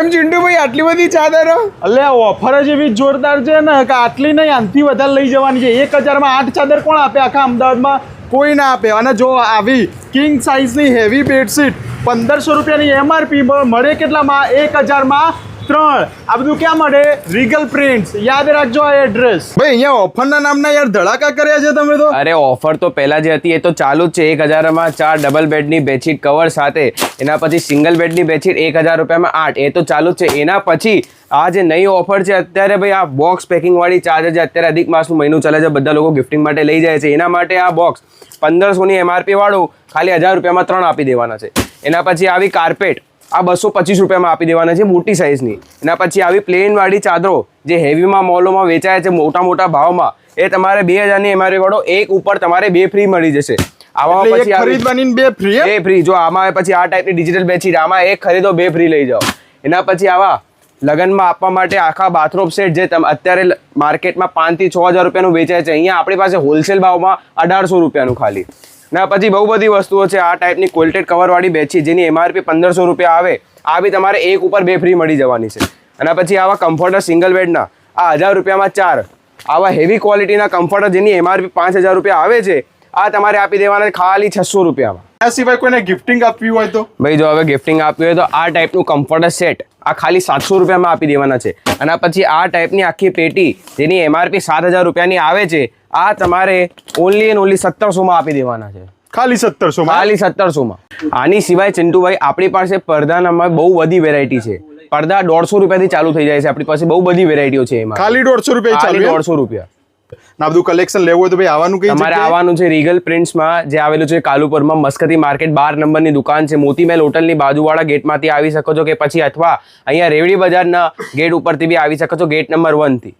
ચિંટુભાઈ આટલી બધી ચાદરો એટલે ઓફર જ એવી જોરદાર છે ને કે આટલી નહીં આનથી વધારે લઈ જવાની છે. 1000 માં 8 ચાદર કોણ આપે આખા અમદાવાદમાં? કોઈ ના આપે. અને જો આવી કિંગ સાઇઝની હેવી બેડશીટ 1500 રૂપિયાની MRP મળે કેટલામાં? 1000 માં 3. આ બધું ક્યાં મળે? Regal prints. યાદ રાખજો આ એડ્રેસ. ભાઈ અહીંયા ઓફરના નામના યાર ધડાકા કર્યા છે તમે તો. અરે ઓફર તો પહેલા જે હતી એ તો ચાલુ જ છે. 1000 માં 4 ડબલ બેડની બેડશીટ કવર સાથે. એના પછી સિંગલ બેડની બેડશીટ 1000 રૂપિયામાં 8. એ તો ચાલુ જ છે. એના પછી આ જે નવી ઓફર છે અત્યારે ભાઈ, આ બોક્સ પેકિંગ વાળી ચાદર જે અત્યારે અધિક માસનું મહિનું ચાલે છે, બધા લોકો ગિફ્ટિંગ માટે લઈ જાય છે. એના માટે આ બોક્સ 1500ની MRP વાળું ખાલી 1000 રૂપિયામાં 3 આપી દેવાના છે. એના પછી આવી કાર્પેટ આ 225 રૂપિયામાં આપી દેવાના છે, મોટી સાઇઝની. એના પછી આવી પ્લેન વાળી ચાદરો જે હેવીમાં મોલોમાં વેચાય છે મોટા મોટા ભાવમાં, એ તમારે 2000ની MRP વાળો એક ઉપર તમારે 2 ફ્રી મળી જશે. આમાં પછી ખરીદવાની 2 ફ્રી. 2 ફ્રી. જો આમાં પછી આ ટાઈપની ડિજિટલ બેડશીટ, આમાં એક ખરીદો 2 ફ્રી લઈ જાઓ. એના પછી આવા લગ્નમાં આપવા માટે આખા બાથરૂમ સેટ જે અત્યારે માર્કેટમાં 5 થી 6000 રૂપિયાનું વેચાય છે, અહીંયા આપણી પાસે હોલસેલ ભાવમાં 1800 રૂપિયાનું ખાલી. ના પછી બહુ બધી વસ્તુઓ છે. આ ટાઈપની કોલ્ટેડ કવરવાળી બેડશીટ જેની MRP 1500 રૂપિયા આવે, આ બી તમારે એક ઉપર 2 ફ્રી મળી જવાની છે. અને પછી આવા કમ્ફર્ટર સિંગલ બેડના આ 1000 રૂપિયામાં 4. આવા હેવી ક્વોલિટીના કમ્ફર્ટર જેની MRP 5000 રૂપિયા આવે છે, આ તમારે આપી દેવાના ખાલી 600 રૂપિયામાં. આ સિવાય કોઈને ગિફ્ટિંગ આપવી હોય તો ભાઈ જો હવે ગિફ્ટિંગ આપવી હોય તો આ ટાઈપનું કમ્ફર્ટર સેટ આ ખાલી 700 રૂપિયામાં આપી દેવાના છે. અને પછી આ ટાઈપની આખી પેટી જેની MRP 7000 રૂપિયાની આવે છે, આ તમારે ઓનલી એન્ડ ઓનલી 1700માં આપી દેવાના છે. ખાલી 1700 માં. ખાલી 1700માં. આની સિવાય ચિંટુભાઈ આપણી પાસે પડદાનામાં બહુ બધી વેરાયટી છે. પડદા 150 રૂપિયાથી ચાલુ થઈ જાય છે. આપણી પાસે બહુ બધી વેરાયટીઓ છે. એમાં ખાલી 150 રૂપિયા ચાલુ. 150 રૂપિયા. ના બધું કલેક્શન લેવું હોય તો ભાઈ આવવાનું કઈ તમારે આવવાનું છે રીગલ પ્રિન્ટ્સમાં, જે આવેલું છે કાલુપુરમાં, મસ્કતી માર્કેટ 12 નંબરની દુકાન છે. મોતીમહેલ હોટલની બાજુવાળા ગેટમાંથી આવી શકો છો, કે પછી અથવા અહીંયા રેવડી બજારના ગેટ ઉપરથી બી આવી શકો છો, ગેટ નંબર 1 થી.